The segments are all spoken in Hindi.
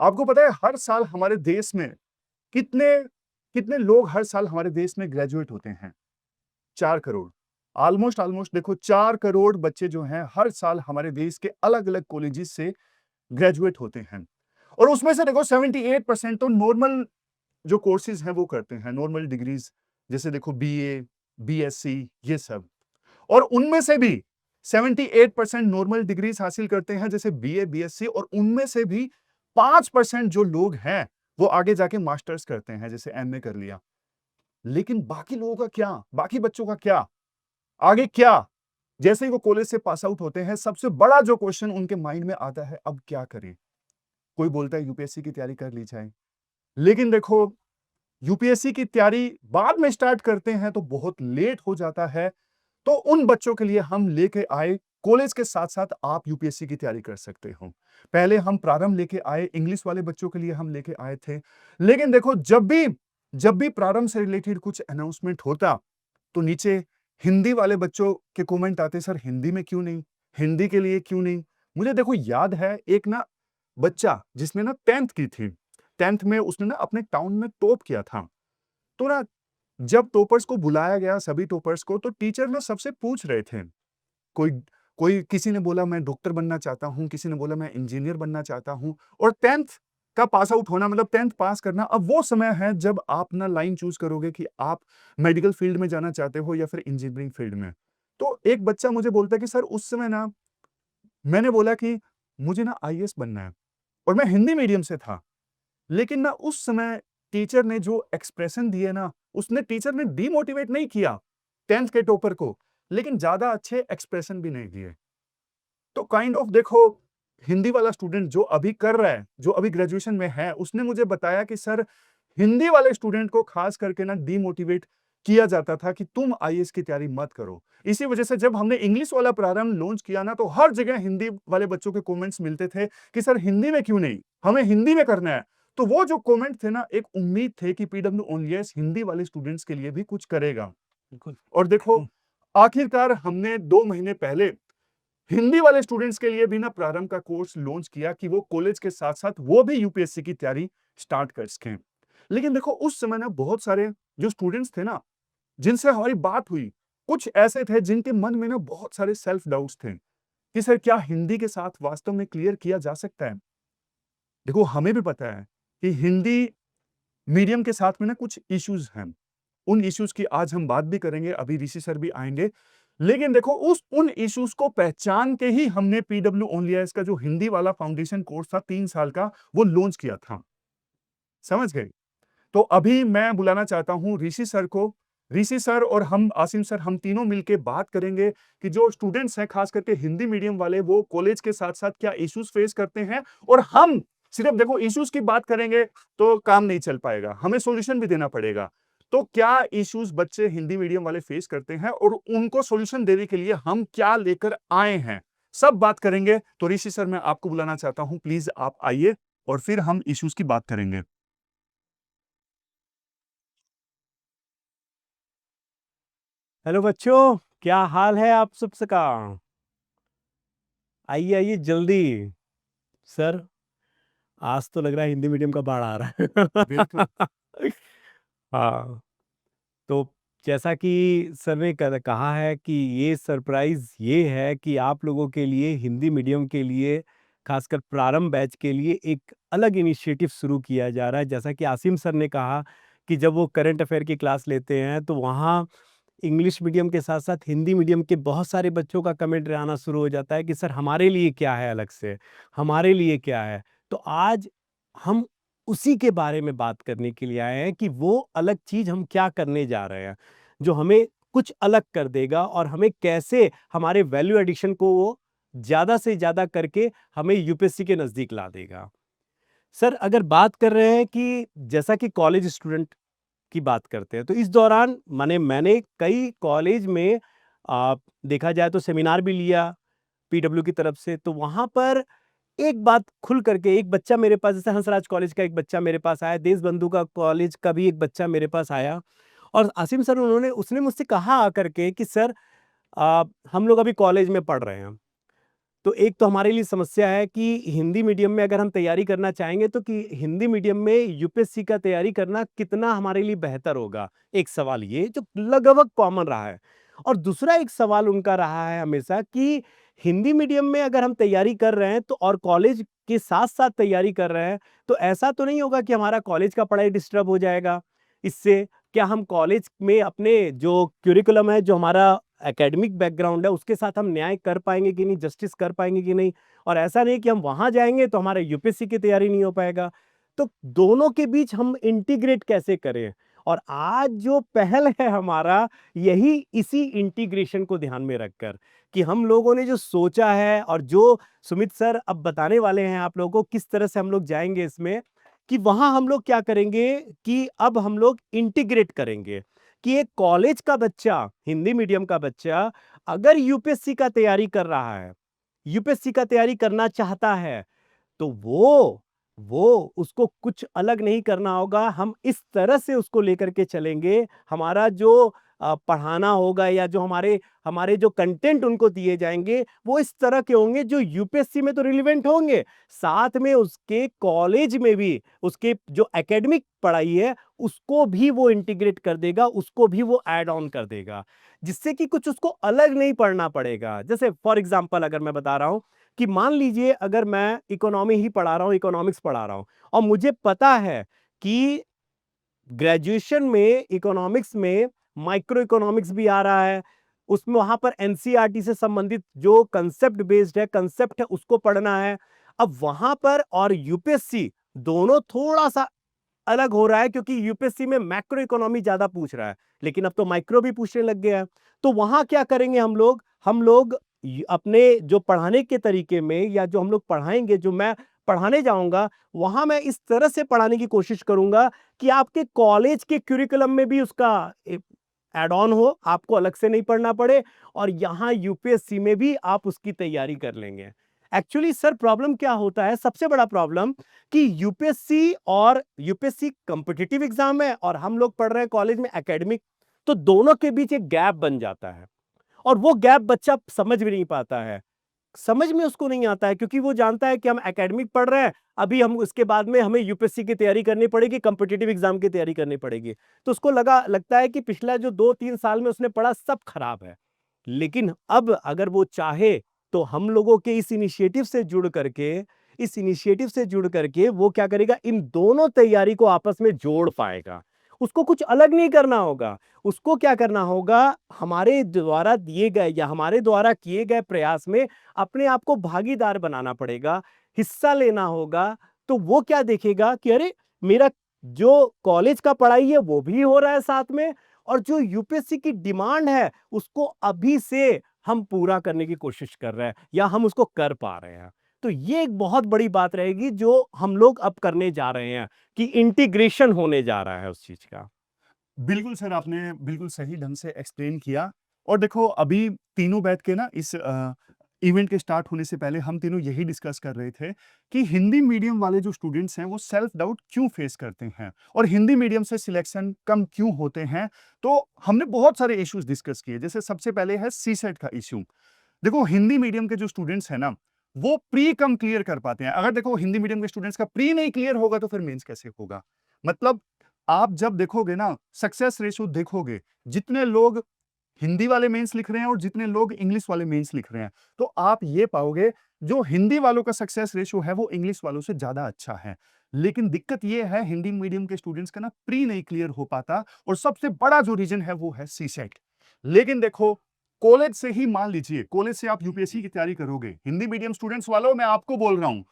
आपको पता है हर साल हमारे देश में कितने कितने लोग हर साल हमारे देश में ग्रेजुएट होते हैं? 4 करोड़। ऑलमोस्ट ऑलमोस्ट देखो 4 करोड़ बच्चे जो हैं हर साल हमारे देश के अलग-अलग कॉलेजेस से ग्रेजुएट होते हैं। और उसमें से देखो 78% तो नॉर्मल जो कोर्सेज़ हैं वो करते हैं, नॉर्मल डिग्रीज़ जैसे देखो बीए, बीएससी ये सब। और उनमें से भी 78% नॉर्मल डिग्रीज़ हासिल करते हैं जैसे बीए, बीएससी और उनमें से भी 5% जो लोग हैं, वो आगे जाके मास्टर्स करते हैं जैसे एमए कर लिया। लेकिन बाकी लोगों का क्या? बाकी बच्चों का क्या? आगे क्या? जैसे ही वो कॉलेज से पास आउट होते हैं, सबसे बड़ा जो क्वेश्चन उनके माइंड में आता है, अब क्या करें? कोई बोलता है यूपीएससी की तैयारी कर ली जाए। लेकिन देखो यूपीएससी की तैयारी बाद में स्टार्ट करते हैं तो बहुत लेट हो जाता है। तो उन बच्चों के लिए हम लेके आए कॉलेज के साथ-साथ आप यूपीएससी की तैयारी कर सकते हो। पहले हम प्रारंभ लेके आए, इंग्लिश वाले बच्चों के लिए हम लेके आए थे। लेकिन देखो जब भी प्रारंभ से रिलेटेड कुछ अनाउंसमेंट होता, तो नीचे हिंदी वाले बच्चों के कमेंट आते, सर हिंदी में क्यों नहीं? हिंदी के लिए क्यों नहीं? मुझे देखो याद है एक ना बच्चा जिसने ना 10th की थी। 10th में उसने ना अपने टाउन में टॉप किया था। तो ना जब टॉपर्स को बुलाया गया सभी टॉपर्स को तो टीचर ना सबसे पूछ रहे थे। कोई कोई किसी ने बोला मैं डॉक्टर बनना चाहता हूँ, किसी ने बोला मैं इंजीनियर बनना चाहता हूँ और 10th का पास आउट होना मतलब 10th पास करना अब वो समय है जब आप ना लाइन चूज़ करोगे कि आप मेडिकल फील्ड में जाना चाहते हो या फिर इंजीनियरिंग फील्ड में। तो एक बच्चा मुझे बोलता है कि सर उस समय ना मैंने बोला कि मुझे ना आईएएस बनना है और मैं हिंदी मीडियम से था। लेकिन ना उस समय टीचर ने जो एक्सप्रेशन दिए ना, उसने टीचर ने डिमोटिवेट नहीं किया 10th के टॉपर को, लेकिन ज़्यादा अच्छे एक्सप्रेशन भी नहीं दिए। तो काइंड ऑफ देखो हिंदी वाला स्टूडेंट जो अभी कर रहा है, जो अभी ग्रेजुएशन में है, उसने मुझे बताया कि सर हिंदी वाले स्टूडेंट को खास करके ना डिमोटिवेट किया जाता था कि तुम आईएएस की तैयारी मत करो। इसी वजह से जब हमने इंग्लिश वाला प्रारंभ लॉन्च किया ना, तो हर जगह हिंदी वाले बच्चों के कमेंट्स मिलते थे कि सर हिंदी में क्यों नहीं? हमें हिंदी में करना है। तो वो जो कमेंट थे ना, एक उम्मीद थे कि पीडब्ल्यू ओनलीएस हिंदी वाले स्टूडेंट्स के लिए भी कुछ करेगा। बिल्कुल। और देखो आखिरकार हमने 2 महीने पहले हिंदी वाले स्टूडेंट्स के लिए भी ना प्रारंभ का कोर्स लॉन्च किया कि वो कॉलेज के साथ-साथ वो भी यूपीएससी की तैयारी स्टार्ट कर सकें। लेकिन देखो उस समय ना बहुत सारे जो स्टूडेंट्स थे ना, जिनसे हमारी बात हुई, कुछ ऐसे थे जिनके मन में ना बहुत सारे सेल्फ डाउट्स थे कि सर क्या हिंदी के साथ वास्तव में क्लियर किया जा सकता है? देखो हमें भी पता है कि हिंदी मीडियम के साथ में ना कुछ इश्यूज़ हैं। उन इश्यूज़ की आज हम बात भी करेंगे, अभी ऋषि सर भी आएँगे। लेकिन देखो उस उन इश्यूज़ को पहचान के ही हमने पीडब्ल्यू ओनलीएस का जो हिंदी वाला फाउंडेशन कोर्स था 3 साल का, वो लॉन्च किया था। समझ गए? तो अभी मैं बुलाना चाहता हूँ ऋषि सर को। ऋषि सर और हम आसिम सर हम तीनों मिलके बात करेंगे कि जो स्टूडेंट्स हैं खास करके हिंदी मीडियम वाले वो कॉलेज के साथ-साथ क्या इश्यूज़ फेस करते हैं और हम सिर्फ देखो इश्यूज़ की बात करेंगे तो काम नहीं चल पाएगा, हमें सॉल्यूशन भी देना पड़ेगा। तो क्या इश्यूज़ बच्चे हिंदी मीडियम वाले फेस करते हैं और उनको सॉल्यूशन देने के लिए हम क्या लेकर आए हैं, सब बात करेंगे। तो ऋषि सर मैं आपको बुलाना चाहता हूँ, प्लीज़ आप आइए और फिर हम इश्यूज़ की बात करेंगे। हेलो बच्चों, क्या हाल है आप सबका? आइए आइए जल्दी। सर, आज तो लग रहा है हिंदी मीडियम का बाढ़ आ रहा बिल्कुल। है। हाँ, तो जैसा कि सर ने कहा है कि ये सरप्राइज़ ये है कि आप लोगों के लिए हिंदी मीडियम के लिए खासकर प्रारंभ बैच के लिए एक अलग इनिशिएटिव शुरू किया जा रहा है। जैसा कि आसिम सर ने कहा कि जब वो करंट अफ़ेयर की क्लास लेते हैं तो वहाँ इंग्लिश मीडियम के साथ-साथ हिंदी मीडियम के बहुत सारे बच्चों का कमेंट आना शुरू हो जाता है कि सर हमारे लिए क्या है अलग से? हमारे लिए क्या है? तो आज हम उसी के बारे में बात करने के लिए आए हैं कि वो अलग चीज़ हम क्या करने जा रहे हैं, जो हमें कुछ अलग कर देगा और हमें कैसे हमारे वैल्यू एडिशन को वो ज़्यादा से ज़्यादा करके हमें यूपीएससी के नज़दीक ला देगा। सर अगर बात कर रहे हैं कि जैसा कि कॉलेज स्टूडेंट की बात करते हैं, तो इस दौरान मैंने कई कॉलेज में देखा जाए तो सेमिनार भी लिया पीडब्ल्यू की तरफ से, तो वहाँ पर एक बात खुल करके एक बच्चा मेरे पास जैसे हंसराज कॉलेज का एक बच्चा मेरे पास आया, देशबंधु का कॉलेज का भी एक बच्चा मेरे पास आया और आसिम सर उसने मुझसे कहा आकर के कि सर हम लोग अभी कॉलेज में पढ़ रहे हैं। तो एक तो हमारे लिए समस्या है कि हिंदी मीडियम में अगर हम तैयारी करना चाहेंगे तो कि हिंदी मीडियम में यूपीएससी का तैयारी करना कितना हमारे लिए बेहतर होगा। एक सवाल ये जो लगभग कॉमन रहा है। और दूसरा एक सवाल उनका रहा है हमेशा कि हिंदी मीडियम में अगर हम तैयारी कर रहे हैं तो और कॉलेज के साथ-साथ तैयारी कर रहे हैं, तो ऐसा तो नहीं होगा कि हमारा कॉलेज का पढ़ाई डिस्टर्ब हो जाएगा इससे? क्या हम कॉलेज में अपने जो करिकुलम है, जो हमारा एकेडमिक बैकग्राउंड है, उसके साथ हम न्याय कर पाएँगे कि नहीं, जस्टिस कर पाएँगे कि नहीं? और ऐसा नहीं कि हम वहाँ जाएँगे तो हमारा यूपीएससी की तैयारी नहीं हो पाएगा। तो दोनों के बीच हम इंटीग्रेट कैसे करें? और आज जो पहल है हमारा, यही इसी इंटीग्रेशन को ध्यान में रखकर कि हम लोगों ने जो सोचा है और जो सुमित सर अब बताने वाले हैं आप लोगों को किस तरह से हम लोग जाएँगे इसमें, कि वहाँ हम लोग क्या करेंगे कि अब हम लोग इंटीग्रेट करेंगे। कि एक कॉलेज का बच्चा, हिंदी मीडियम का बच्चा अगर यूपीएससी का तैयारी कर रहा है, यूपीएससी का तैयारी करना चाहता है, तो वो उसको कुछ अलग नहीं करना होगा। हम इस तरह से उसको लेकर के चलेंगे, हमारा जो पढ़ाना होगा या जो हमारे हमारे जो कंटेंट उनको दिए जाएँगे, वो इस तरह के होंगे जो यूपीएससी में तो रिलेवेंट होंगे, साथ में उसके कॉलेज में भी, उसके जो एकेडमिक पढ़ाई है, उसको भी वो इंटीग्रेट कर देगा, उसको भी वो ऐड ऑन कर देगा। जिससे कि कुछ उसको अलग नहीं पढ़ना पड़ेगा। जैसे फॉर एग्ज़ाम्पल अगर मैं बता रहा हूँ कि मान लीजिए अगर मैं इकोनॉमी ही पढ़ा रहा हूँ, इकोनॉमिक्स पढ़ा रहा हूँ और मुझे पता है कि ग्रेजुएशन में इकोनॉमिक्स में माइक्रो इकोनॉमिक्स भी आ रहा है। उसमें वहाँ पर एनसीईआरटी से संबंधित जो कांसेप्ट है उसको पढ़ना है। अब वहाँ पर और यूपीएससी दोनों थोड़ा-सा अलग हो रहा है क्योंकि यूपीएससी में मैक्रो इकोनॉमी ज़्यादा पूछ रहा है, लेकिन अब तो माइक्रो भी पूछने लग गया है। तो वहाँ क्या करेंगे हम लोग? हम लोग अपने जो पढ़ाने के तरीके में या जो हम लोग पढ़ाएँगे, जो मैं पढ़ाने जाऊँगा, वहाँ मैं इस तरह से पढ़ाने की कोशिश करूँगा कि आपके कॉलेज के करिकुलम में भी उसका ऐड ऑन हो, आपको अलग से नहीं पढ़ना पड़े और यहाँ यूपीएससी में भी आप उसकी तैयारी कर लेंगे। एक्चुअली सर प्रॉब्लम क्या होता है, सबसे बड़ा प्रॉब्लम कि यूपीएससी कॉम्पिटिटिव एग्जाम है और हम लोग पढ़ रहे हैं कॉलेज में एकेडमिक, तो दोनों के बीच एक गैप बन जाता है और वो गैप बच्चा समझ भी नहीं पाता है। समझ में उसको नहीं आता है क्योंकि वो जानता है कि हम एकेडमिक पढ़ रहे हैं, अभी हम उसके बाद में हमें यूपीएससी की तैयारी करनी पड़ेगी, कॉम्पिटिटिव एग्जाम की तैयारी करनी पड़ेगी। तो उसको लगता है कि पिछला जो 2-3 साल में उसने पढ़ा सब खराब है। लेकिन अब अगर वो चाहे तो हम लोगों के इस इनिशिएटिव से जुड़ करके वो क्या करेगा, इन दोनों तैयारी को आपस में जोड़ पाएगा। उसको कुछ अलग नहीं करना होगा। उसको क्या करना होगा, हमारे द्वारा दिए गए या हमारे द्वारा किए गए प्रयास में अपने आप को भागीदार बनाना पड़ेगा, हिस्सा लेना होगा। तो वो क्या देखेगा कि अरे! मेरा जो कॉलेज का पढ़ाई है वो भी हो रहा है साथ में और जो यूपीएससी की डिमांड है उसको अभी से हम पूरा करने की कोशिश कर रहे हैं या हम उसको कर पा रहे हैं। तो ये एक बहुत बड़ी बात रहेगी जो हम लोग अब करने जा रहे हैं कि इंटीग्रेशन होने जा रहा है उस चीज़ का। बिल्कुल सर, आपने बिल्कुल सही ढंग से एक्सप्लेन किया। और देखो अभी तीनों बैठ के ना इस इवेंट के स्टार्ट होने से पहले हम तीनों यही डिस्कस कर रहे थे कि हिंदी मीडियम वाले जो स्टूडेंट्स हैं वो सेल्फ डाउट क्यों फेस करते हैं और हिंदी मीडियम से सिलेक्शन कम क्यों होते हैं। तो हमने बहुत सारे इश्यूज डिस्कस किए, जैसे सबसे पहले है सीसेट का इश्यू। देखो हिंदी मीडियम के जो स्टूडेंट्स हैं ना, वो प्री कम क्लियर कर पाते हैं। अगर देखो हिंदी मीडियम के स्टूडेंट्स का प्री नहीं क्लियर होगा तो फिर मेंस कैसे होगा? मतलब आप जब देखोगे ना, सक्सेस रेशियो देखोगे, जितने लोग हिंदी वाले मेंस लिख रहे हैं और जितने लोग इंग्लिश वाले मेंस लिख रहे हैं, तो आप ये पाओगे जो हिंदी वालों का सक्सेस रेशियो है वो इंग्लिश वालों से ज़्यादा अच्छा है। लेकिन दिक्कत ये है हिंदी मीडियम के स्टूडेंट्स का ना प्री नहीं क्लियर हो पाता और सबसे बड़ा जो रीज़न है वो है सीसेट। लेकिन देखो कॉलेज से ही मान लीजिए, कॉलेज से आप यूपीएससी की तैयारी करोगे, हिंदी मीडियम स्टूडेंट्स वालों मैं आपको बोल रहा हूँ,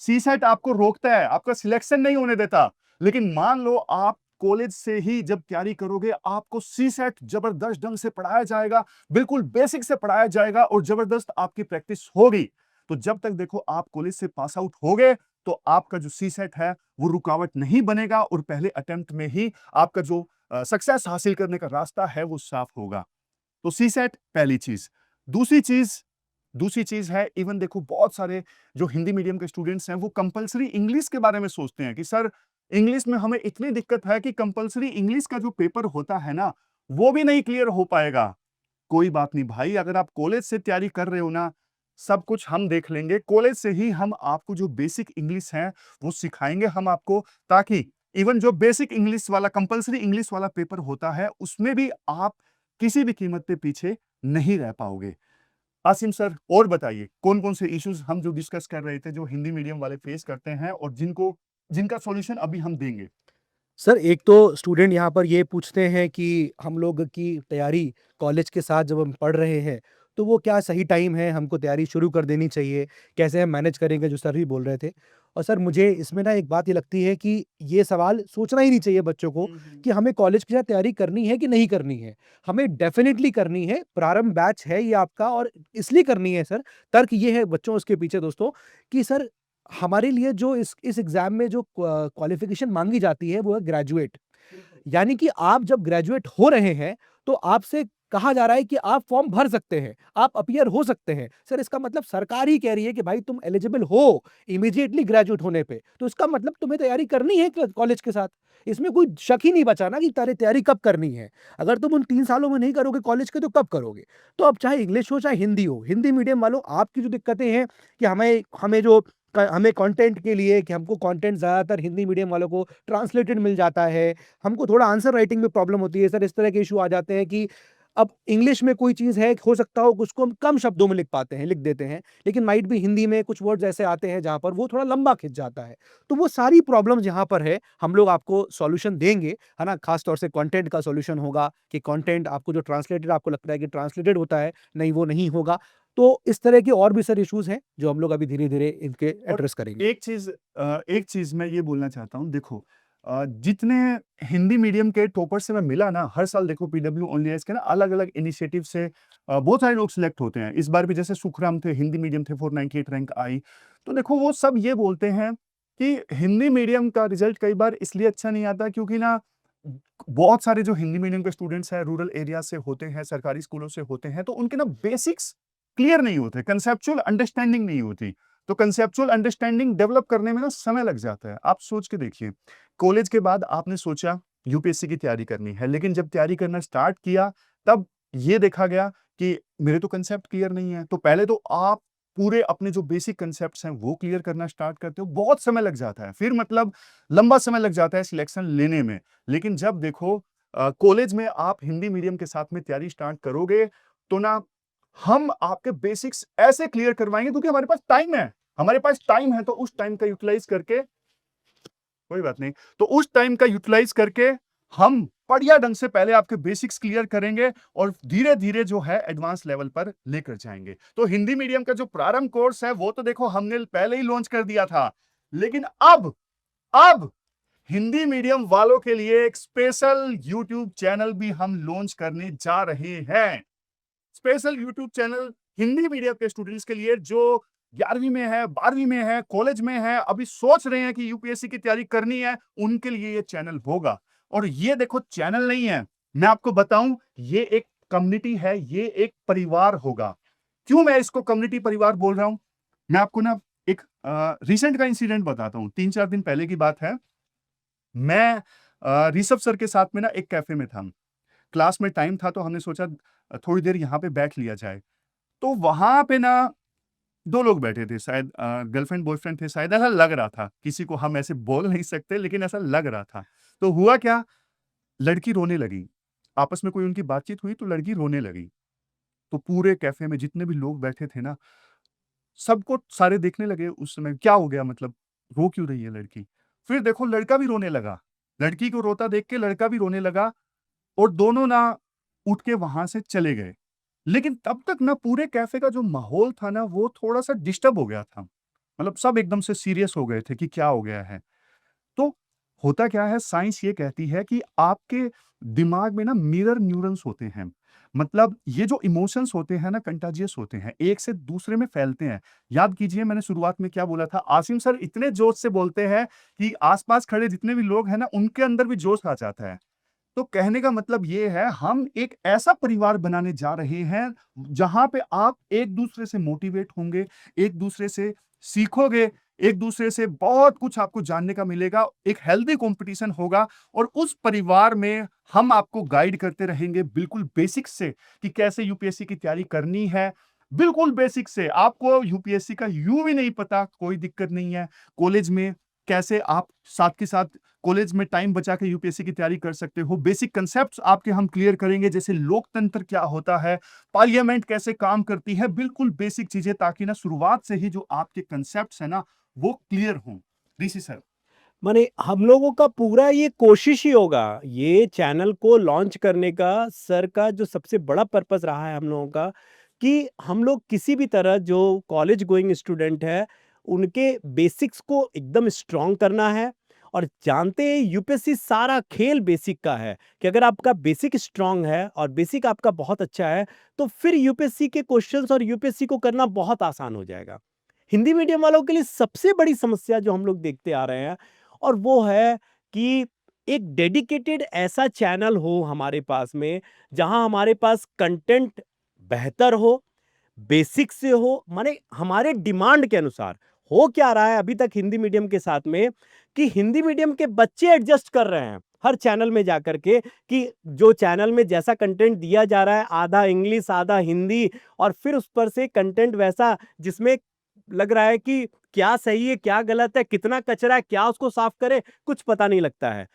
सीसेट आपको रोकता है, आपका सिलेक्शन नहीं होने देता। लेकिन मान लो आप कॉलेज से ही जब तैयारी करोगे, आपको सीसेट जबरदस्त ढंग से पढ़ाया जाएगा, बिल्कुल बेसिक से पढ़ाया जाएगा और जबरदस्त आपकी प्रैक्टिस होगी। तो जब तक देखो आप कॉलेज से पास आउट होगे, तो आपका जो सीसेट है वो रुकावट नहीं बनेगा और पहले अटेम्प्ट में ही आपका जो सक्सेस हासिल करने का रास्ता है वो साफ होगा। तो सीसेट पहली चीज। दूसरी चीज दूसरी चीज है, इवन देखो बहुत सारे जो हिंदी मीडियम के स्टूडेंट्स हैं वो कंपलसरी इंग्लिश के बारे में सोचते हैं कि सर इंग्लिश में हमें इतनी दिक्कत है कि कंपलसरी इंग्लिश का जो पेपर होता है ना, वो भी नहीं क्लियर हो पाएगा। कोई बात नहीं भाई, अगर आप कॉलेज से तैयारी कर रहे हो ना, सब कुछ हम देख लेंगे। कॉलेज से ही हम आपको जो बेसिक इंग्लिश है वो सिखाएंगे हम आपको, ताकि इवन जो बेसिक इंग्लिश वाला कंपलसरी इंग्लिश वाला पेपर होता है उसमें भी आप किसी भी कीमत पे पीछे नहीं रह पाओगे। आसिम सर, और बताइए कौन कौन से इश्यूज हम जो डिस्कस कर रहे थे जो हिंदी मीडियम वाले फेस करते हैं और जिनका सॉल्यूशन अभी हम देंगे। सर, एक तो स्टूडेंट यहाँ पर ये पूछते हैं कि हम लोग की तैयारी कॉलेज के साथ जब हम पढ़ रहे हैं, तो वो क्या सही टाइम है, हमको तैयारी शुरू कर देनी चाहिए? कैसे हम मैनेज करेंगे, जो सर भी बोल रहे थे। और सर मुझे इसमें ना एक बात ये लगती है कि ये सवाल सोचना ही नहीं चाहिए बच्चों को कि हमें कॉलेज के साथ तैयारी करनी है कि नहीं करनी है। हमें डेफ़िनिटली करनी है, प्रारंभ बैच है ये आपका और इसलिए करनी है सर, तर्क ये है बच्चों उसके पीछे दोस्तों कि सर हमारे लिए जो इस एग्ज़ाम में जो क्वालिफ़िकेशन माँगी जाती है वो है ग्रेजुएट। यानी कि आप जब ग्रेजुएट हो रहे हैं, तो आपसे कहा जा रहा है कि आप फॉर्म भर सकते हैं, आप अपीयर हो सकते हैं। सर इसका मतलब सरकार ही कह रही है कि भाई तुम एलिजिबल हो इमीडिएटली ग्रेजुएट होने पे, तो इसका मतलब तुम्हें तैयारी करनी है कॉलेज के साथ। इसमें कोई शक ही नहीं बचा ना कि तारे तैयारी कब करनी है। अगर तुम उन 3 सालों में नहीं करोगे कॉलेज के तो कब करोगे? तो अब चाहे इंग्लिश हो चाहे हिंदी हो, हिंदी मीडियम वालों आपकी जो दिक्कतें हैं कि हमें हमें जो हमें कंटेंट के लिए कि हमको कंटेंट ज़्यादातर हिंदी मीडियम वालों को ट्रांसलेटेड मिल जाता है। हमको थोड़ा आंसर राइटिंग में प्रॉब्लम होती है सर, इस तरह के इश्यू आ जाते हैं कि अब इंग्लिश में कोई चीज़ है, हो सकता हो उसको हम कम शब्दों में लिख पाते हैं, लिख देते हैं, लेकिन माइट भी हिंदी में कुछ वर्ड्स ऐसे आते हैं जहाँ पर वो थोड़ा लंबा खिंच जाता है। तो वो सारी प्रॉब्लम्स यहाँ पर है, हम लोग आपको सॉल्यूशन देंगे, है ना? ख़ास तौर से कंटेंट का सॉल्यूशन होगा कि कंटेंट आपको जो ट्रांसलेटेड आपको लगता है कि ट्रांसलेटेड होता है, नहीं वो नहीं होगा। तो इस तरह के और भी सर इश्यूज़ हैं, जो हम लोग अभी धीरे-धीरे इनके और एड्रेस करेंगे। एक चीज मैं ये बोलना चाहता हूँ, देखो जितने हिंदी मीडियम के टॉपर से मैं मिला ना, हर साल देखो पीडब्ल्यू ओनली के ना अलग अलग इनिशिएटिव से बहुत सारे लोग सिलेक्ट होते हैं। इस बार भी जैसे सुखराम थे, हिंदी मीडियम थे, 498 रैंक आई। तो देखो वो सब ये बोलते हैं कि हिंदी मीडियम का रिजल्ट कई बार इसलिए अच्छा नहीं आता क्योंकि ना बहुत सारे जो हिंदी मीडियम के स्टूडेंट्स हैं रूरल एरिया से होते हैं, सरकारी स्कूलों से होते हैं, तो उनके ना बेसिक्स क्लियर नहीं होते, कंसेप्चुअल अंडरस्टैंडिंग नहीं होती। तो कंसेप्चुअल अंडरस्टैंडिंग डेवलप करने में ना समय लग जाता है। आप सोच के देखिए, कॉलेज के बाद आपने सोचा यूपीएससी की तैयारी करनी है, लेकिन जब तैयारी करना स्टार्ट किया तब ये देखा गया कि मेरे तो कंसेप्ट क्लियर नहीं है। तो पहले तो आप पूरे अपने जो बेसिक कंसेप्ट्स हैं वो क्लियर करना स्टार्ट करते हो, बहुत समय लग जाता है, फिर मतलब लंबा समय लग जाता है सिलेक्शन लेने में। लेकिन जब देखो कॉलेज में आप हिंदी मीडियम के साथ में तैयारी स्टार्ट करोगे तो ना हम आपके बेसिक्स ऐसे क्लियर करवाएंगे क्योंकि हमारे पास टाइम है। हमारे पास टाइम है तो उस टाइम का यूटिलाइज करके, कोई बात नहीं, तो उस टाइम का यूटिलाइज करके हम बढ़िया ढंग से पहले आपके बेसिक्स क्लियर करेंगे और धीरे धीरे जो है एडवांस लेवल पर लेकर जाएंगे। तो हिंदी मीडियम का जो प्रारंभ कोर्स है वो तो देखो हमने पहले ही लॉन्च कर दिया था, लेकिन अब हिंदी मीडियम वालों के लिए एक स्पेशल यूट्यूब चैनल भी हम लॉन्च करने जा रहे हैं। Special YouTube channel Hindi medium के स्टूडेंट्स के लिए जो 11वीं में है, 12वीं में है, कॉलेज में है, अभी सोच रहे हैं कि यूपीएससी की तैयारी करनी है, उनके लिए ये चैनल होगा। और ये देखो चैनल नहीं है, मैं आपको बताऊं, ये एक कम्युनिटी है, ये एक परिवार होगा। क्यों मैं इसको कम्युनिटी परिवार बोल रहा हूं? मैं आपको ना एक रिसेंट का इंसिडेंट बताता हूं। 3-4 दिन पहले की बात है। मैं ऋषभ सर के साथ में ना एक कैफे में था। क्लास में टाइम था तो हमने सोचा थोड़ी देर यहाँ पे बैठ लिया जाए। तो वहां पे ना 2 लोग बैठे थे, शायद गर्लफ्रेंड बॉयफ्रेंड थे, शायद ऐसा लग रहा था। किसी को हम ऐसे बोल नहीं सकते लेकिन ऐसा लग रहा था। तो हुआ क्या, लड़की रोने लगी। आपस में कोई उनकी बातचीत हुई तो लड़की रोने लगी। तो पूरे कैफे में जितने भी लोग बैठे थे ना, सबको सारे देखने लगे उस समय, क्या हो गया, मतलब रो क्यों रही है लड़की? फिर देखो लड़का भी रोने लगा। लड़की को रोता देख के लड़का भी रोने लगा और दोनों ना उठ के वहां से चले गए। लेकिन तब तक ना पूरे कैफे का जो माहौल था ना वो थोड़ा-सा डिस्टर्ब हो गया था। मतलब सब एकदम से सीरियस हो गए थे कि क्या हो गया है। तो होता क्या है, साइंस ये कहती है कि आपके दिमाग में ना मिरर न्यूरॉन्स होते हैं। मतलब ये जो इमोशंस होते हैं ना कंटाजियस होते हैं, एक से दूसरे में फैलते हैं। याद कीजिए मैंने शुरुआत में क्या बोला था, आसिम सर इतने जोश से बोलते हैं कि आस-पास खड़े जितने भी लोग हैं ना उनके अंदर भी जोश आ जाता है। तो कहने का मतलब ये है, हम एक ऐसा परिवार बनाने जा रहे हैं जहां पे आप एक दूसरे से मोटिवेट होंगे, एक दूसरे से सीखोगे, एक दूसरे से बहुत कुछ आपको जानने का मिलेगा, एक हेल्दी कंपटीशन होगा और उस परिवार में हम आपको गाइड करते रहेंगे बिल्कुल बेसिक से कि कैसे यूपीएससी की तैयारी करनी है। बिल्कुल बेसिक से। आपको यूपीएससी का यू भी नहीं पता, कोई दिक्कत नहीं है। कॉलेज में कैसे आप साथ के साथ कॉलेज में टाइम बचा के यूपीएससी की तैयारी कर सकते हो, बेसिक कंसेप्ट्स आपके हम क्लियर करेंगे, जैसे लोकतंत्र क्या होता है, पार्लियामेंट कैसे काम करती है, बिल्कुल बेसिक चीजें, ताकि ना शुरुआत से ही जो आपके कंसेप्ट्स है ना वो क्लियर हों। ऋषि सर। माने हम लोगों का पूरा ये कोशिश ही होगा, ये चैनल को लॉन्च करने का सर का जो सबसे बड़ा पर्पस रहा है हम लोगों का, कि हम लोग किसी भी तरह जो कॉलेज गोइंग स्टूडेंट है, उनके बेसिक्स को एकदम स्ट्रॉन्ग करना है। और जानते हैं यूपीएससी सारा खेल बेसिक का है, कि अगर आपका बेसिक स्ट्रॉन्ग है और बेसिक आपका बहुत अच्छा है, तो फिर यूपीएससी के क्वेश्चंस और यूपीएससी को करना बहुत आसान हो जाएगा। हिंदी मीडियम वालों के लिए सबसे बड़ी समस्या जो हम लोग देखते आ रहे हैं, और वो है कि एक डेडिकेटेड ऐसा चैनल हो हमारे पास में, जहां हमारे पास कंटेंट बेहतर हो, बेसिक से हो, माने हमारे डिमांड के अनुसार। हो क्या रहा है अभी तक हिंदी मीडियम के साथ में, कि हिंदी मीडियम के बच्चे एडजस्ट कर रहे हैं हर चैनल में जाकर के, कि जो चैनल में जैसा कंटेंट दिया जा रहा है, आधा इंग्लिश आधा हिंदी, और फिर उस पर से कंटेंट वैसा जिसमें लग रहा है कि क्या सही है क्या गलत है, कितना कचरा है, क्या उसको साफ करे, कुछ पता नहीं लगता है।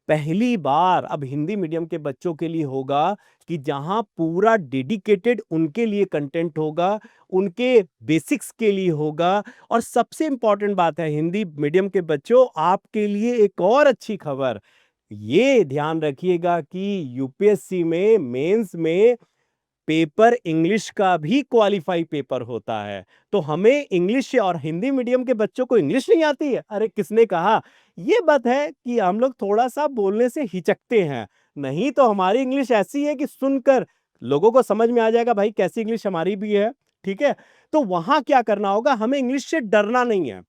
पहली बार अब हिंदी मीडियम के बच्चों के लिए होगा कि जहां पूरा डेडिकेटेड उनके लिए कंटेंट होगा, उनके बेसिक्स के लिए होगा। और सबसे इंपॉर्टेंट बात है हिंदी मीडियम के बच्चों, आपके लिए एक और अच्छी खबर, ये ध्यान रखिएगा कि यूपीएससी में मेंस में पेपर इंग्लिश का भी क्वालिफाई पेपर होता है। तो हमें इंग्लिश, और हिंदी मीडियम के बच्चों को इंग्लिश नहीं आती है, अरे किसने कहा? ये बात है कि हम लोग थोड़ा-सा बोलने से हिचकते हैं। नहीं तो हमारी इंग्लिश ऐसी है कि सुनकर लोगों को समझ में आ जाएगा भाई कैसी इंग्लिश हमारी भी है, ठीक है? तो वहाँ क्या करना होगा, हमें इंग्लिश से डरना नहीं है।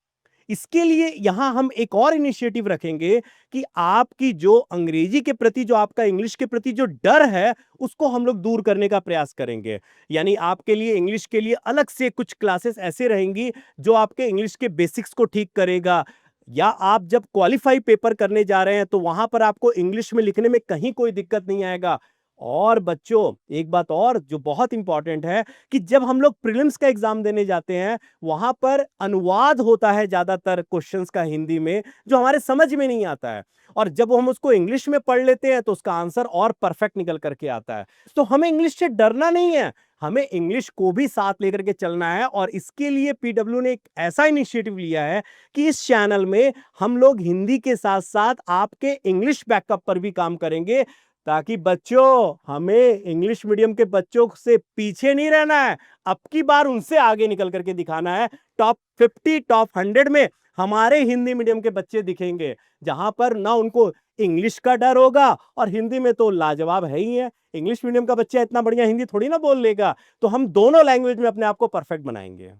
इसके लिए यहां हम एक और इनिशिएटिव रखेंगे कि आपकी जो अंग्रेजी के प्रति, जो आपका इंग्लिश के प्रति जो डर है, उसको हम लोग दूर करने का प्रयास करेंगे। यानी आपके लिए इंग्लिश के लिए अलग से कुछ क्लासेस ऐसे रहेंगी जो आपके इंग्लिश के बेसिक्स को ठीक करेगा। या आप जब क्वालिफाई पेपर करने जा रहे हैं तो वहां पर आपको इंग्लिश में लिखने में कहीं कोई दिक्कत नहीं आएगा। और बच्चों, एक बात और जो बहुत इंपॉर्टेंट है, कि जब हम लोग प्रीलिम्स का एग्जाम देने जाते हैं, वहां पर अनुवाद होता है ज्यादातर क्वेश्चंस का हिंदी में, जो हमारे समझ में नहीं आता है। और जब हम उसको इंग्लिश में पढ़ लेते हैं तो उसका आंसर और परफेक्ट निकल करके आता है। तो हमें इंग्लिश से डरना नहीं है, हमें इंग्लिश को भी साथ लेकर के चलना है। और इसके लिए पीडब्ल्यू ने एक ऐसा इनिशिएटिव लिया है कि इस चैनल में हम लोग हिंदी के साथ साथ आपके इंग्लिश बैकअप पर भी काम करेंगे, ताकि बच्चों, हमें इंग्लिश मीडियम के बच्चों से पीछे नहीं रहना है, अब की बार उनसे आगे निकल करके दिखाना है। टॉप 50 टॉप 100 में हमारे हिंदी मीडियम के बच्चे दिखेंगे, जहां पर ना उनको इंग्लिश का डर होगा, और हिंदी में तो लाजवाब है ही है। इंग्लिश मीडियम का बच्चा इतना बढ़िया हिंदी थोड़ी ना बोल लेगा, तो हम दोनों लैंग्वेज में अपने आप को परफेक्ट बनाएंगे।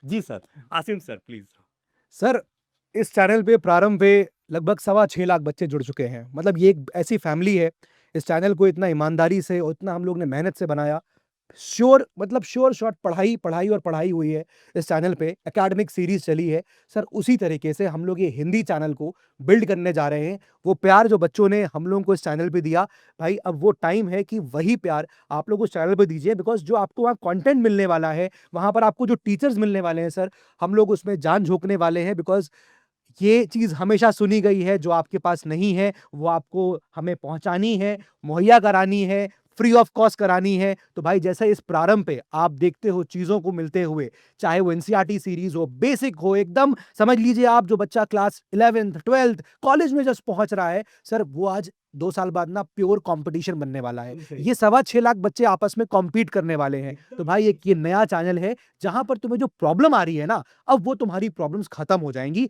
जी sir. Asim sir please. Sir, इस चैनल पे प्रारंभ पे लगभग 6.25 लाख बच्चे जुड़ चुके हैं। मतलब ये एक ऐसी फैमिली है, इस चैनल को इतना ईमानदारी से और इतना हम लोग ने मेहनत से बनाया। श्योर मतलब श्योर शॉट पढ़ाई, पढ़ाई और पढ़ाई हुई है इस चैनल पे, एकेडमिक सीरीज़ चली है। सर, उसी तरीके से हम लोग ये हिंदी चैनल को बिल्ड करने जा रहे हैं। वो प्यार जो बच्चों ने हम लोगों को इस चैनल पे दिया, भाई अब वो टाइम है कि वही प्यार आप लोग उस चैनल पे दीजिए, बिकॉज़ जो आपको वहाँ कंटेंट मिलने वाला है, वहाँ पर आपको जो टीचर्स मिलने वाले हैं सर, हम लोग उसमें जान झोंकने वाले हैं। बिकॉज़ ये चीज़ हमेशा सुनी गई है, जो आपके पास नहीं है, वो आपको हमें पहुँचानी है, मुहैया करानी है, फ्री ऑफ कॉस्ट करानी है। तो भाई जैसे इस प्रारंभ पे आप देखते हो चीज़ों को मिलते हुए, चाहे वो एनसीईआरटी सीरीज़ हो, बेसिक हो, एकदम समझ लीजिए आप जो बच्चा क्लास 11th 12th कॉलेज में जस्ट पहुँच रहा है, सर वो आज 2 साल बाद ना प्योर कॉम्पिटिशन बनने वाला है। ये 6.25 लाख बच्चे आपस में कॉम्पीट करने वाले हैं। तो भाई एक ये नया चैनल है, जहाँ पर तुम्हें जो प्रॉब्लम आ रही है ना, अब वो तुम्हारी प्रॉब्लम्स खत्म हो जाएँगी।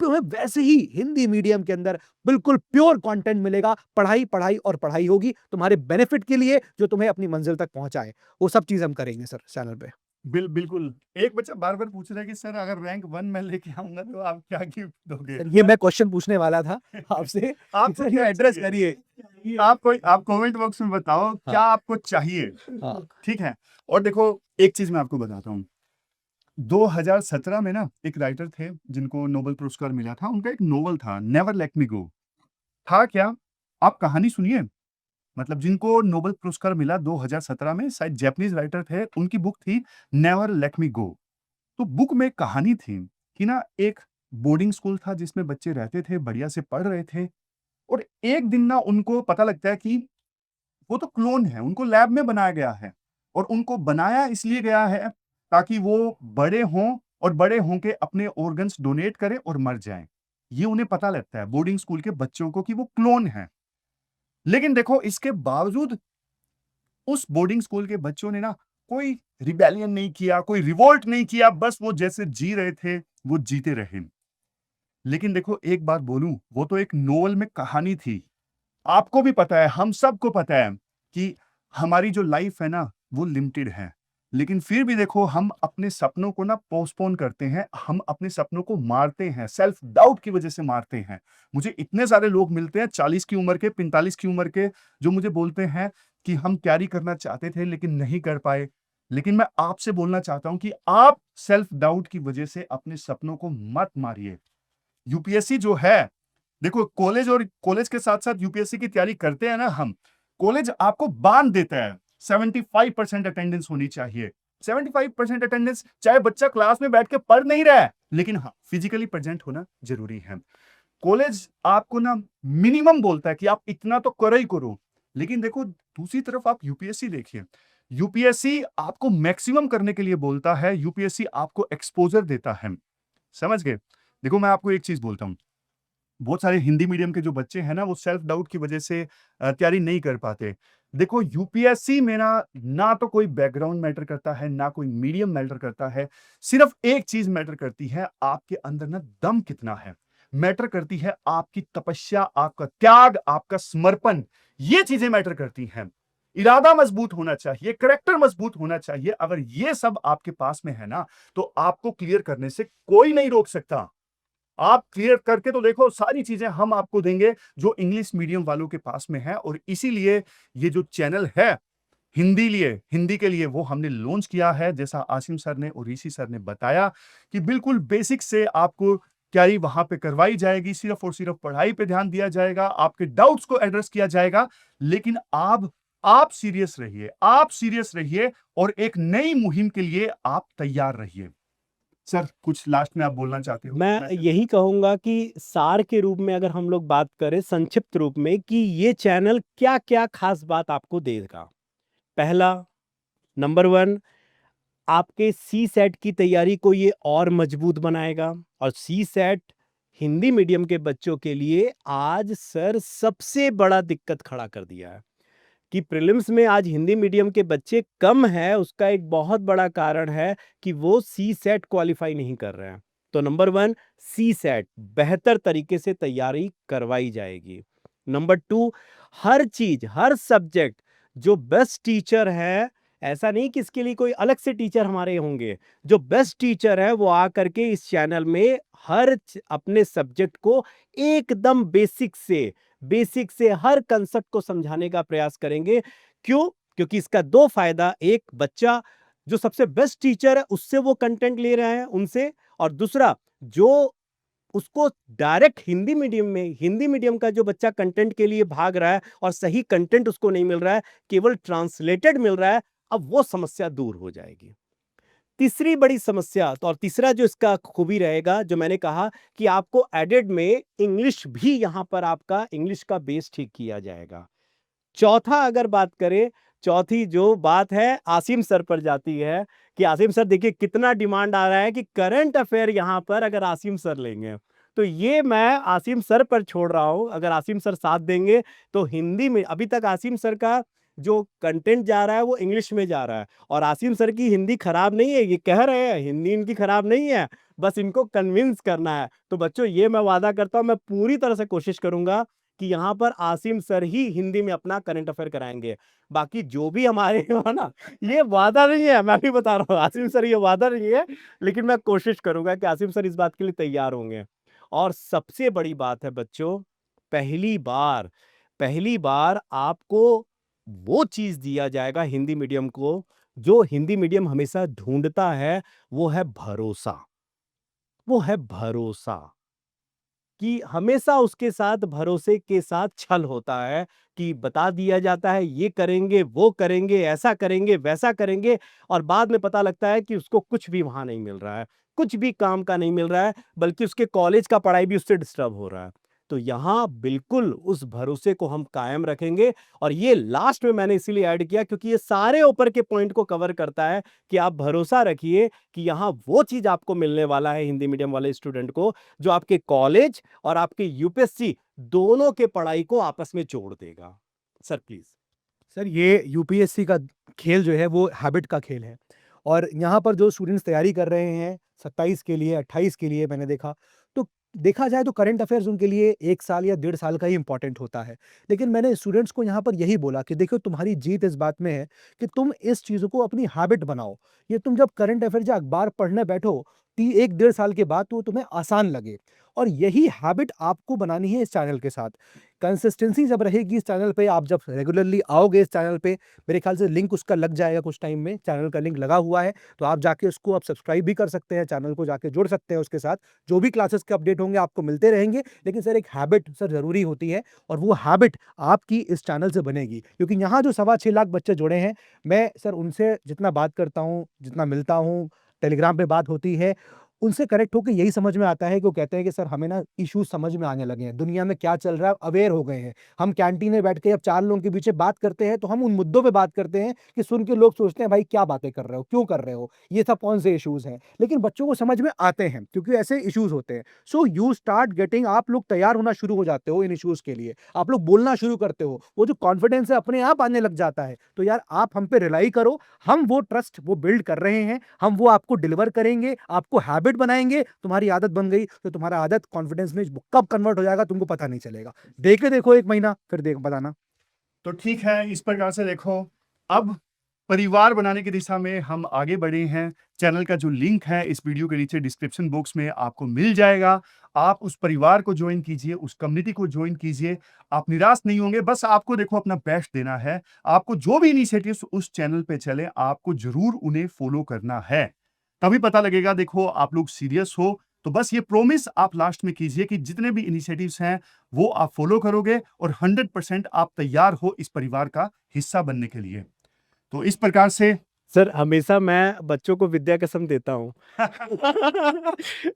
तुम्हें वैसे ही हिंदी मीडियम के अंदर बिल्कुल प्योर कंटेंट मिलेगा, पढ़ाई, पढ़ाई और पढ़ाई होगी तुम्हारे बेनिफिट के लिए, जो तुम्हें अपनी मंजिल तक पहुँचाए। वो सब चीज़ हम करेंगे सर चैनल पे। बिल्कुल। एक बच्चा बार-बार पूछ रहा है कि सर अगर रैंक 1 मैं लेके आऊँगा तो आप क्या गिफ्ट दोगे? सर, ये मैं क्वेश्चन पूछने वाला था आपसे। आपको सर, क्या ये एड्रेस चाहिए? करिए। आप कमेंट बॉक्स में बताओ क्या आपको चाहिए? हाँ। ठीक है? और देखो एक चीज़ मैं आपको बताता हूँ। 2017 में ना एक राइटर थे जिनको नोबेल पुरस्कार मिला था, उनका एक नोवेल था नेवर लेट मी गो। था क्या? आप कहानी सुनिए। मतलब जिनको नोबेल पुरस्कार मिला 2017 में, शायद जापानीज राइटर थे, उनकी बुक थी नेवर लेट मी गो। तो बुक में कहानी थी कि ना एक बोर्डिंग स्कूल था जिसमें बच्चे रहते थे, बढ़िया से पढ़ रहे थे, और एक दिन ना उनको पता लगता है कि वो तो क्लोन है, उनको लैब में बनाया गया है, और उनको बनाया इसलिए गया है ताकि वो बड़े हों और बड़े होके अपने ऑर्गन्स डोनेट करें और मर जाएं। ये उन्हें पता लगता है बोर्डिंग स्कूल के बच्चों को कि वो क्लोन है। लेकिन देखो, इसके बावजूद उस बोर्डिंग स्कूल के बच्चों ने ना कोई रिबेलियन नहीं किया, कोई रिवोल्ट नहीं किया, बस वो जैसे जी रहे थे वो जीते रहे। लेकिन देखो, एक बात बोलूं, वो तो एक नोवेल में कहानी थी। आपको भी पता है, हम सबको पता है कि हमारी जो लाइफ है ना, वो लिमिटेड है। लेकिन फिर भी देखो, हम अपने सपनों को ना पोस्टपोन करते हैं, हम अपने सपनों को मारते हैं, सेल्फ डाउट की वजह से मारते हैं। मुझे इतने सारे लोग मिलते हैं 40 की उम्र के, 45 की उम्र के, जो मुझे बोलते हैं कि हम कैरी करना चाहते थे लेकिन नहीं कर पाए। लेकिन मैं आपसे बोलना चाहता हूं कि आप सेल्फ डाउट की वजह से अपने सपनों को मत मारिए। यूपीएससी जो है, देखो, कॉलेज और कॉलेज के साथ-साथ यूपीएससी की तैयारी करते हैं ना हम, कॉलेज आपको बांध देता है। 75% अटेंडेंस होनी चाहिए। 75% अटेंडेंस, चाहे बच्चा क्लास में बैठ के पढ़ नहीं रहा है, लेकिन हाँ, फिजिकली प्रेजेंट होना ज़रूरी है। कॉलेज आपको ना मिनिमम बोलता है कि आप इतना तो करो ही करो। लेकिन देखो, दूसरी तरफ आप यूपीएससी देखिए। यूपीएससी आपको मैक्सिमम करने के लिए बोलता है, यूपीएससी आपको एक्सपोज़र देता है। समझ गए? देखो, मैं आपको एक चीज़ बोलता हूँ। बहुत सारे हिंदी मीडियम के जो बच्चे हैं ना, वो सेल्फ डाउट की वजह से तैयारी नहीं कर पाते। देखो, यूपीएससी में ना तो कोई बैकग्राउंड मैटर करता है, ना कोई मीडियम मैटर करता है। सिर्फ एक चीज़ मैटर करती है, आपके अंदर ना दम कितना है। मैटर करती है आपकी तपस्या, आपका त्याग, आपका समर्पण, ये चीज़ें मैटर करती हैं। इरादा मजबूत होना चाहिए, कैरेक्टर मजबूत होना चाहिए। अगर ये सब आपके पास में है ना, तो आपको क्लियर करने से कोई नहीं रोक सकता। आप क्लियर करके तो देखो, सारी चीजें हम आपको देंगे जो इंग्लिश मीडियम वालों के पास में है। और इसीलिए ये जो चैनल है हिंदी के लिए, वो हमने लॉन्च किया है, जैसा आसिम सर ने और ऋषि सर ने बताया कि बिल्कुल बेसिक से आपको तैयारी वहां पे करवाई जाएगी। सिर्फ और सिर्फ पढ़ाई पे ध्यान दिया जाएगा, आपके डाउट्स को एड्रेस किया जाएगा। लेकिन आप सीरियस रहिए, आप सीरियस रहिए, और एक नई मुहिम के लिए आप तैयार रहिए। सर, कुछ लास्ट में आप बोलना चाहते हो? मैं मैसेज। यही कहूँगा कि सार के रूप में अगर हम लोग बात करें संक्षिप्त रूप में कि ये चैनल क्या-क्या ख़ास बात आपको देगा। पहला, नंबर 1, आपके सीसैट की तैयारी को ये और मजबूत बनाएगा। और सीसैट हिंदी मीडियम के बच्चों के लिए आज सर सबसे बड़ा दिक्कत खड़ा कर दिया है कि प्रीलिम्स में आज हिंदी मीडियम के बच्चे कम है। उसका एक बहुत बड़ा कारण है कि वो सीसैट क्वालिफाई नहीं कर रहे हैं। तो नंबर 1, सीसैट बेहतर तरीके से तैयारी करवाई जाएगी। नंबर 2, हर चीज, हर सब्जेक्ट जो बेस्ट टीचर है, ऐसा नहीं कि इसके लिए कोई अलग से टीचर हमारे होंगे। जो बेस्ट टीचर है वो आ करके इस चैनल में अपने सब्जेक्ट को एकदम बेसिक से हर कंसेप्ट को समझाने का प्रयास करेंगे। क्यों? क्योंकि इसका 2 फायदा, एक, बच्चा जो सबसे बेस्ट टीचर है उससे वो कंटेंट ले रहे हैं उनसे, और दूसरा, जो उसको डायरेक्ट हिंदी मीडियम का जो बच्चा कंटेंट के लिए भाग रहा है और सही कंटेंट उसको नहीं मिल रहा है, केवल ट्रांसलेटेड मिल रहा है, अब वो समस्या दूर हो जाएगी। तीसरी बड़ी समस्या तो, और तीसरा जो इसका खूबी रहेगा, जो मैंने कहा कि आपको एडेड में इंग्लिश भी, यहां पर आपका इंग्लिश का बेस ठीक किया जाएगा। चौथा अगर बात करें, चौथी जो बात है आसिम सर पर जाती है कि आसिम सर देखिए कितना डिमांड आ रहा है कि करंट अफेयर यहां पर अगर आसिम सर लेंगे, तो ये मैं आसिम सर पर छोड़ रहा हूं। अगर आसिम सर साथ देंगे तो हिंदी में, अभी तक आसिम सर का जो कंटेंट जा रहा है वो इंग्लिश में जा रहा है, और आसिम सर की हिंदी खराब नहीं है, ये कह रहे हैं हिंदी इनकी खराब नहीं है, बस इनको कन्विंस करना है। तो बच्चों, ये मैं वादा करता हूं, मैं पूरी तरह से कोशिश करूंगा कि यहाँ पर आसिम सर ही हिंदी में अपना करंट अफेयर कराएंगे। बाकी जो भी हमारे है ना, ये वादा नहीं है, मैं भी बता रहा हूँ, आसिम सर ये वादा नहीं है, लेकिन मैं कोशिश करूंगा कि आसिम सर इस बात के लिए तैयार होंगे। और सबसे बड़ी बात है बच्चों, पहली बार आपको वो चीज दिया जाएगा हिंदी मीडियम को जो हिंदी मीडियम हमेशा ढूंढता है, वो है भरोसा। वो है भरोसा। कि हमेशा उसके साथ भरोसे के साथ छल होता है कि बता दिया जाता है ये करेंगे, वो करेंगे, ऐसा करेंगे, वैसा करेंगे और बाद में पता लगता है कि उसको कुछ भी वहाँ नहीं मिल रहा है, कुछ भी काम का नहीं मिल रहा है, बल्कि उसके कॉलेज का पढ़ाई भी उससे डिस्टर्ब हो रहा है। तो यहाँ बिल्कुल उस भरोसे को हम कायम रखेंगे और ये लास्ट में मैंने इसीलिए ऐड किया क्योंकि ये सारे ऊपर के पॉइंट को कवर करता है कि आप भरोसा रखिए कि यहाँ वो चीज़ आपको मिलने वाला है हिंदी मीडियम वाले स्टूडेंट को, जो आपके कॉलेज और आपके यूपीएससी दोनों के पढ़ाई को आपस में जोड़ देगा। Sir please. सर ये यूपीएससी का खेल जो है वो हैबिट का खेल है और यहाँ पर जो स्टूडेंट्स तैयारी कर रहे हैं 27 के लिए 28 के लिए मैंने देखा तो देखा जाए तो करंट अफेयर्स उनके लिए 1 साल या 1.5 साल का ही इंपॉर्टेंट होता है। लेकिन मैंने स्टूडेंट्स को यहाँ पर यही बोला कि देखो तुम्हारी जीत इस बात में है कि तुम इस चीज़ों को अपनी हैबिट बनाओ। ये तुम जब करंट अफेयर या अखबार पढ़ने बैठो 1 डेढ़ साल के बाद तो वो तुम्हें आसान लगे और यही हैबिट आपको बनानी है इस चैनल के साथ। कंसिस्टेंसी जब रहेगी इस चैनल पे, आप जब रेगुलरली आओगे इस चैनल पे, मेरे ख्याल से लिंक उसका लग जाएगा कुछ टाइम में, चैनल का लिंक लगा हुआ है, तो आप जाके उसको आप सब्सक्राइब भी कर सकते हैं, चैनल को जाके जुड़ सकते हैं उसके साथ। जो भी क्लासेस के अपडेट होंगे आपको मिलते रहेंगे, लेकिन सर एक हैबिट सर ज़रूरी होती है और वो हैबिट आपकी इस चैनल से बनेगी। क्योंकि यहाँ जो 6.25 लाख बच्चे जुड़े हैं, मैं सर उनसे जितना बात करता हूँ, जितना मिलता हूँ, टेलीग्राम पे बात होती है, उनसे कनेक्ट होके यही समझ में आता है कि वो कहते हैं कि सर हमें ना इश्यूज समझ में आने लगे हैं, दुनिया में क्या चल रहा है अवेयर हो गए हैं। हम कैंटीन में बैठ के अब 4 लोगों के पीछे बात करते हैं तो हम उन मुद्दों पे बात करते हैं कि सुन के लोग सोचते हैं भाई क्या बातें कर रहे हो, क्यों कर रहे हो, ये सब कौन से इश्यूज हैं, लेकिन बच्चों को समझ में आते हैं क्योंकि ऐसे इश्यूज होते हैं। सो यू स्टार्ट गेटिंग, आप लोग तैयार होना शुरू हो जाते हो इन इश्यूज के लिए, आप लोग बोलना शुरू करते हो, वो जो कॉन्फिडेंस है अपने आप आने लग जाता है। तो यार आप हम पे रिलाई करो, हम वो ट्रस्ट वो बिल्ड कर रहे हैं, हम वो आपको डिलीवर करेंगे, आपको हैबिट बनाएंगे, तुम्हारी आदत बन गई तो तुम्हारा आदत कॉन्फिडेंस में कब कन्वर्ट हो जाएगा तुमको पता नहीं चलेगा। देखे देखो 1 महीना फिर देख बताना। तो ठीक है, इस प्रकार से देखो, अब परिवार बनाने की दिशा में हम आगे बढ़े हैं। चैनल का जो लिंक है इस वीडियो के नीचे डिस्क्रिप्शन बॉक्स में आपको मिल जाएगा। आप उस परिवार को ज्वाइन कीजिए, उस कम्युनिटी को ज्वाइन कीजिए। आप निराश नहीं होंगे, बस आपको देखो अपना बेस्ट देना है। आपको जो भी इनिशिएटिव्स उस चैनल पे चले, आपको जरूर उन्हें फॉलो करना है, तभी पता लगेगा देखो आप लोग सीरियस हो। तो बस ये प्रॉमिस आप लास्ट में कीजिए कि जितने भी इनिशिएटिव्स हैं वो आप फॉलो करोगे और 100% आप तैयार हो इस परिवार का हिस्सा बनने के लिए। तो इस प्रकार से सर हमेशा मैं बच्चों को विद्या कसम देता हूँ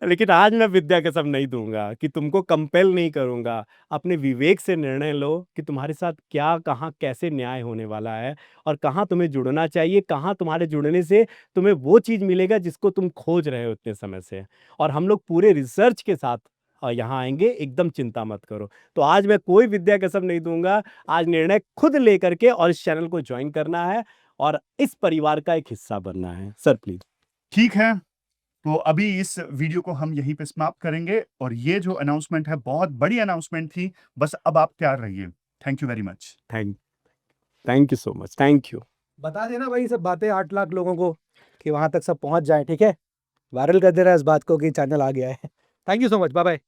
लेकिन आज मैं विद्या कसम नहीं दूंगा कि तुमको कंपेल नहीं करूंगा। अपने विवेक से निर्णय लो कि तुम्हारे साथ क्या कहाँ कैसे न्याय होने वाला है और कहाँ तुम्हें जुड़ना चाहिए, कहाँ तुम्हारे जुड़ने से तुम्हें वो चीज़ मिलेगा जिसको तुम खोज रहे हो इतने समय से। और हम लोग पूरे रिसर्च के साथ यहाँ आएंगे, एकदम चिंता मत करो। तो आज मैं कोई विद्या कसम नहीं दूंगा, आज निर्णय खुद लेकर के और इस चैनल को ज्वाइन करना है और इस परिवार का एक हिस्सा बनना है। Sir please. ठीक है, तो अभी इस वीडियो को हम यहीं पे समाप्त करेंगे और ये जो अनाउंसमेंट है बहुत बड़ी अनाउंसमेंट थी, बस अब आप तैयार रहिए। Thank you very much. Thank you so much. Thank you. बता देना भाई सब बातें 8 लाख लोगों को कि वहां तक सब पहुंच जाए, ठीक है? वायरल कर दे रहा है इस बात को कि चैनल आ गया है। Thank you so much, bye bye.